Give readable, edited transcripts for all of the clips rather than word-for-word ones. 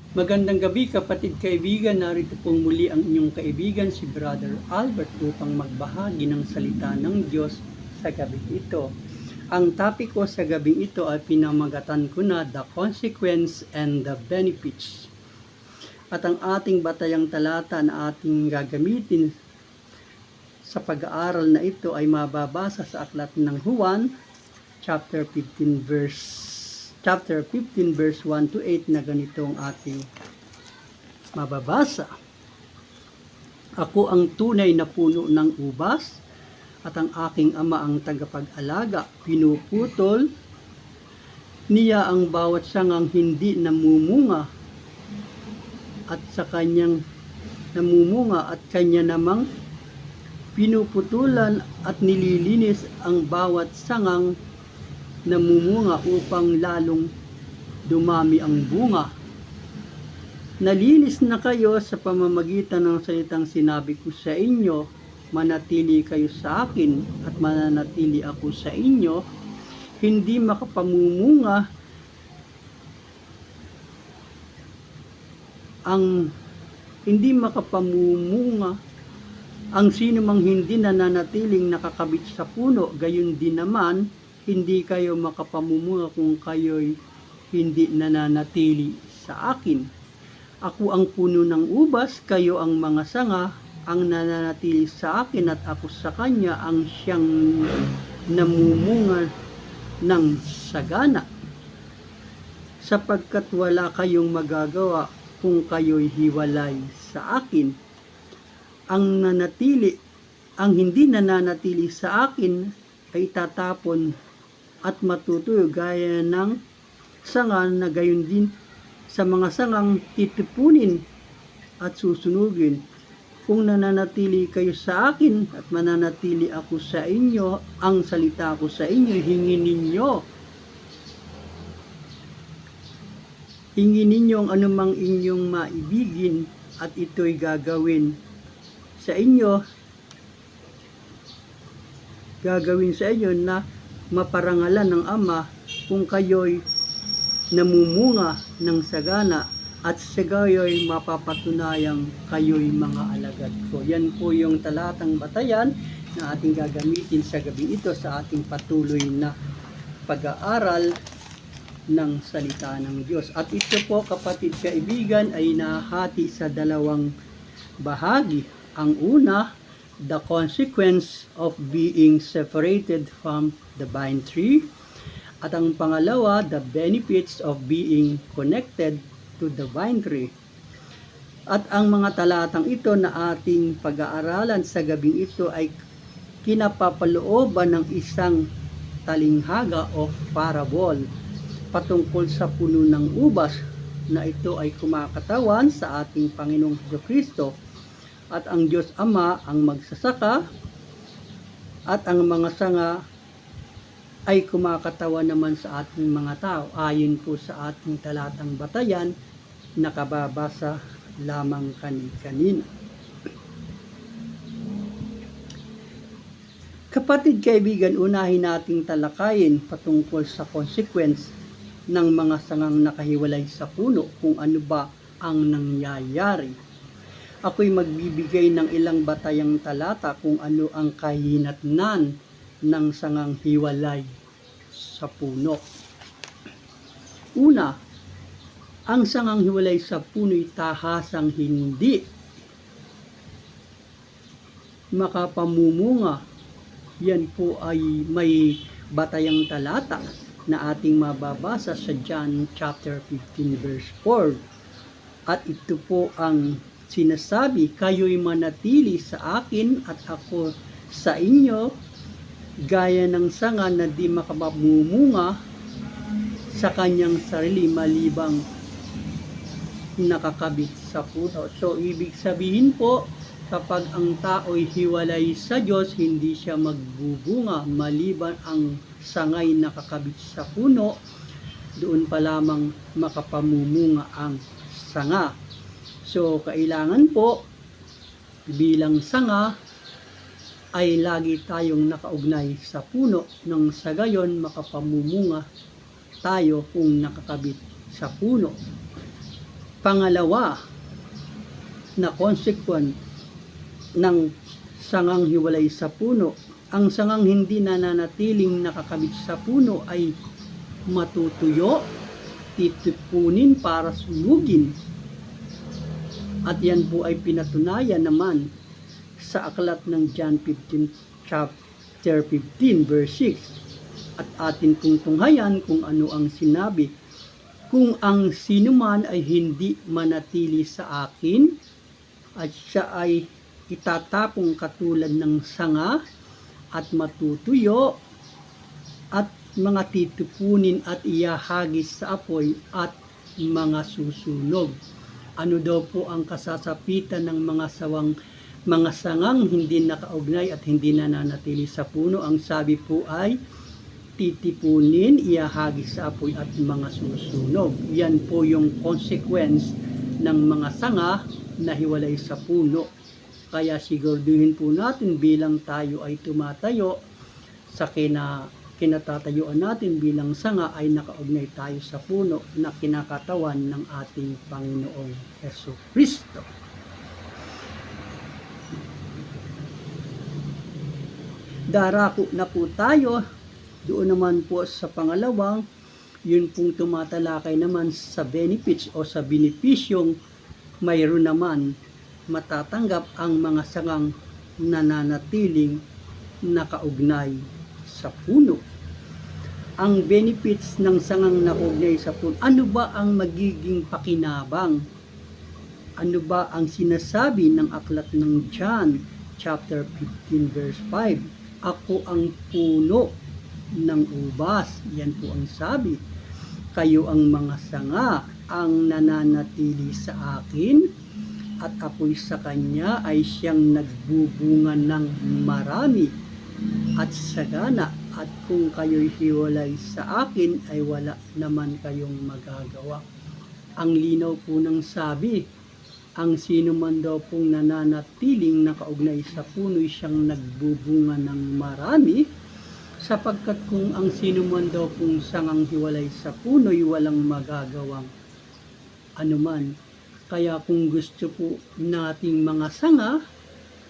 Magandang gabi kapatid kaibigan, narito pong muli ang inyong kaibigan si Brother Albert upang magbahagi ng salita ng Diyos sa gabi ito. Ang topic ko sa gabi ito ay pinamagatan ko na The Consequence and the Benefits. At ang ating batayang talata na ating gagamitin sa pag-aaral na ito ay mababasa sa aklat ng Juan, chapter 15 verse 1 to 8 na ganitong ating mababasa. Ako ang tunay na puno ng ubas at ang aking ama ang tagapag-alaga. Pinuputol niya ang bawat sangang hindi namumunga at sa kanyang namumunga at kanya namang pinuputulan at nililinis ang bawat sangang namumunga upang lalong dumami ang bunga. Nalinis na kayo sa pamamagitan ng salitang sinabi ko sa inyo. Manatili kayo sa akin at mananatili ako sa inyo. Hindi makapamumunga ang sino mang hindi nananatiling nakakabit sa puno, gayon din naman hindi kayo makapamumunga kung kayo'y hindi nananatili sa akin. Ako ang puno ng ubas, kayo ang mga sanga. Ang nananatili sa akin at ako sa kanya ang siyang namumunga ng sagana. Sapagkat wala kayong magagawa kung kayo'y hiwalay sa akin. Ang hindi nananatili sa akin ay tatapon at matutuyo gaya ng sanga na gayon din sa mga sangang titipunin at susunugin. Kung nananatili kayo sa akin at mananatili ako sa inyo, ang salita ko sa inyo, hingin ninyo ang anumang inyong maibigin at ito'y gagawin sa inyo na maparangalan ng Ama kung kayo'y namumunga ng sagana at sa gayo'y mapapatunayang kayo'y mga alagad ko. Yan po yung talatang batayan na ating gagamitin sa gabi ito sa ating patuloy na pag-aaral ng salita ng Diyos. At ito po kapatid kaibigan ay nahati sa dalawang bahagi. Ang una, the consequence of being separated from the vine tree. At ang pangalawa, the benefits of being connected to the vine tree. At ang mga talatang ito na ating pag-aaralan sa gabing ito ay kinapapalooban ng isang talinghaga o parable patungkol sa puno ng ubas na ito ay kumakatawan sa ating Panginoong Jesucristo. At ang Diyos Ama ang magsasaka at ang mga sanga ay kumakatawan naman sa ating mga tao. Ayon po sa ating talatang batayan, nakababasa lamang kanina. Kapatid kaibigan, unahin nating talakayin patungkol sa consequence ng mga sangang nakahiwalay sa puno, kung ano ba ang nangyayari. Ako'y magbibigay ng ilang batayang talata kung ano ang kahinatnan ng sangang hiwalay sa puno. Una, ang sangang hiwalay sa puno'y tahasang hindi makapamumunga. Yan po ay may batayang talata na ating mababasa sa John chapter 15 verse 4. At ito po ang sinasabi, kayo'y manatili sa akin at ako sa inyo, gaya ng sanga na di makapamumunga sa kanyang sarili malibang nakakabit sa puno. So, ibig sabihin po, kapag ang tao'y hiwalay sa Diyos, hindi siya magbubunga maliban ang sangay nakakabit sa puno, doon pa lamang makapamumunga ang sanga. So, kailangan po bilang sanga ay lagi tayong nakaugnay sa puno nang sa gayon makapamumunga tayo kung nakakabit sa puno. Pangalawa na consequence ng sangang hiwalay sa puno, ang sangang hindi nananatiling nakakabit sa puno ay matutuyo, titipunin para sunugin. At yan po ay pinatunayan naman sa aklat ng John 15, chapter 15, verse 6. At atin pong tunghayan kung ano ang sinabi. Kung ang sinuman ay hindi manatili sa akin, at siya ay itatapong katulad ng sanga at matutuyo at mga titipunin at iyahagis sa apoy at mga susunog. Ano daw po ang kasasapitan ng mga sangang hindi nakaugnay at hindi nananatili sa puno? Ang sabi po ay titipunin, iyahagis sa apoy at mga susunog. Yan po yung consequence ng mga sanga na hiwalay sa puno. Kaya siguraduhin po natin bilang tayo ay tumatayo sa kinatatayuan natin bilang sanga ay nakaugnay tayo sa puno na kinakatawan ng ating Panginoong Jesucristo. Darako na po tayo. Doon naman po sa pangalawang, yun pong tumatalakay naman sa benefits o sa benepisyong mayroon naman matatanggap ang mga sangang nananatiling nakaugnay sa puno. Ang benefits ng sangang nakaugnay sa puno, ano ba ang magiging pakinabang? Ano ba ang sinasabi ng aklat ng John chapter 15 verse 5? Ako ang puno ng ubas. Yan po ang sabi. Kayo ang mga sanga, ang nananatili sa akin, at ako'y sa kanya ay siyang nagbubunga ng marami at sagana, at kung kayo'y hiwalay sa akin ay wala naman kayong magagawa. Ang linaw po ng sabi, ang sino man daw pong nananatiling nakaugnay sa puno'y siyang nagbubunga ng marami, sapagkat kung ang sino man daw pong sangang hiwalay sa puno'y walang magagawang anuman. Kaya kung gusto po nating mga sanga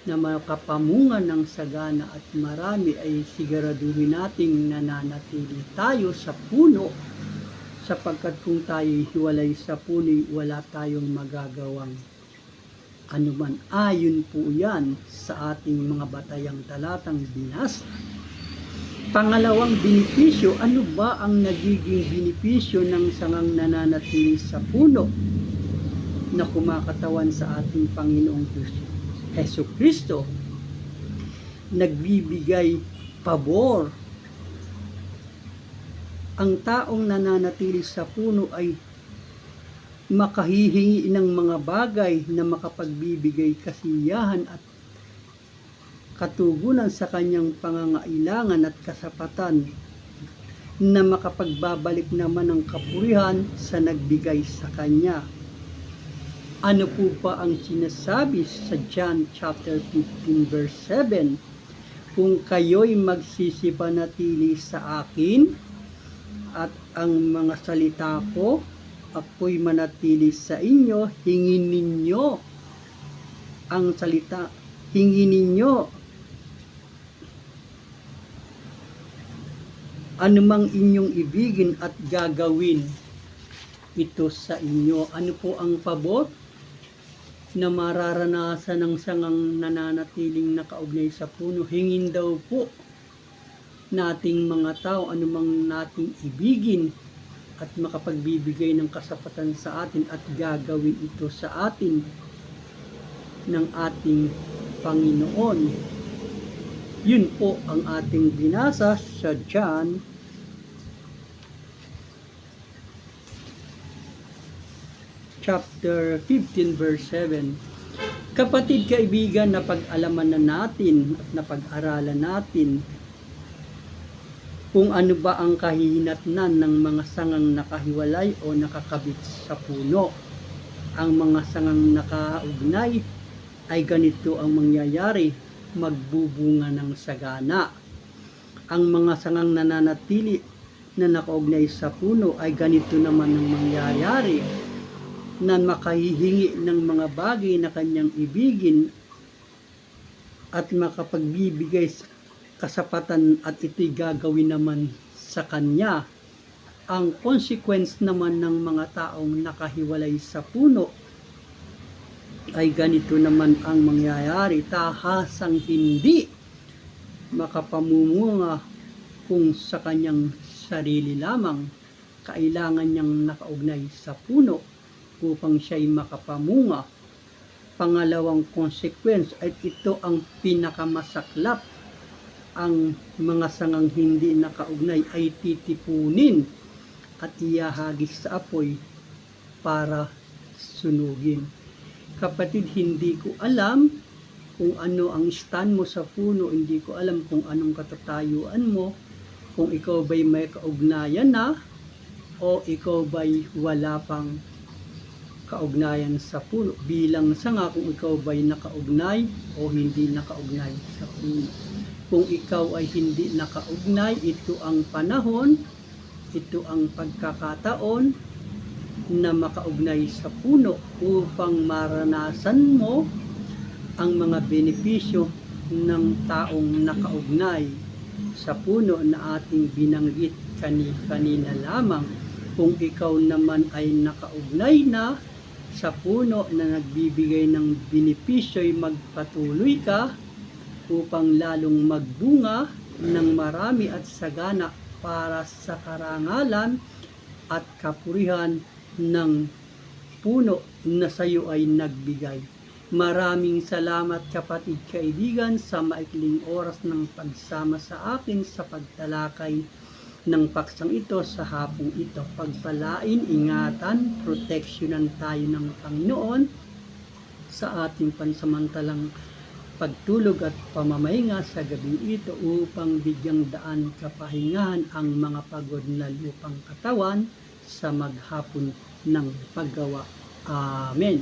na makapamunga ng sagana at marami, ay siguraduhin nating nananatili tayo sa puno, sapagkat kung tayo'y hiwalay sa puno'y wala tayong magagawang anuman. Ayon po yan sa ating mga batayang talatang binasa. Pangalawang benepisyo, ano ba ang nagiging benepisyo ng sangang nananatili sa puno na kumakatawan sa ating Panginoong Jesucristo? Nagbibigay pabor. Ang taong nananatili sa puno ay makahihingi ng mga bagay na makapagbibigay kasiyahan at katugunan sa kanyang pangangailangan at kasapatan, na makapagbabalik naman ng kapurihan sa nagbigay sa kanya. Ano po ba ang sinasabi sa John chapter 15 verse 7? Kung kayo'y magsisipanatili sa akin at ang mga salita ko ako'y manatili sa inyo, hingin ninyo ang salita, hingin ninyo anumang inyong ibigin at gagawin ito sa inyo. Ano po ang pabor na mararanasan ng sangang nananatiling nakaugnay sa puno? Hingin daw po nating mga tao anumang nating ibigin at makapagbibigay ng kasapatan sa atin at gagawin ito sa atin ng ating Panginoon. Yun po ang ating binasa sa John chapter 15 verse 7. Kapatid, kaibigan, na pag-alaman na natin at napag-aralan natin kung ano ba ang kahihinatnan ng mga sangang nakahiwalay o nakakabit sa puno. Ang mga sangang nakaugnay ay ganito ang mangyayari: magbubunga ng sagana. Ang mga sangang nananatili na nakaugnay sa puno ay ganito naman ang mangyayari: na makahihingi ng mga bagay na kanyang ibigin at makapagbibigay sa kasapatan at ito'y gagawin naman sa kanya. Ang consequence naman ng mga taong nakahiwalay sa puno ay ganito naman ang mangyayari. Tahasang hindi makapamumunga kung sa kanyang sarili lamang. Kailangan niyang nakaugnay sa puno upang siya'y makapamunga. Pangalawang consequence ay ito ang pinakamasaklap. Ang mga sangang hindi nakaugnay ay titipunin at iyahagis sa apoy para sunugin. Kapatid, hindi ko alam kung ano ang stand mo sa puno, hindi ko alam kung anong katatayuan mo, kung ikaw ba'y may kaugnayan na o ikaw ba'y wala pang kaugnayan sa puno. Bilang sanga, kung ikaw ba'y nakaugnay o hindi nakaugnay sa puno. Kung ikaw ay hindi nakaugnay, ito ang panahon, ito ang pagkakataon na makaugnay sa puno upang maranasan mo ang mga benepisyo ng taong nakaugnay sa puno na ating binanggit kanina lamang. Kung ikaw naman ay nakaugnay na sa puno na nagbibigay ng benepisyo, ay magpatuloy ka upang lalong magbunga ng marami at sagana para sa karangalan at kapurihan ng puno na sa iyo ay nagbigay. Maraming salamat kapatid kaibigan sa maikling oras ng pagsama sa akin sa pagtalakay ng paksang ito sa hapong ito. Pagpalain, ingatan, proteksyonan tayo ng Panginoon sa ating pansamantalang pagtulog at pamamahinga sa gabing ito upang bigyang daan kapahingahan ang mga pagod na lupang katawan sa maghapon ng paggawa. Amen.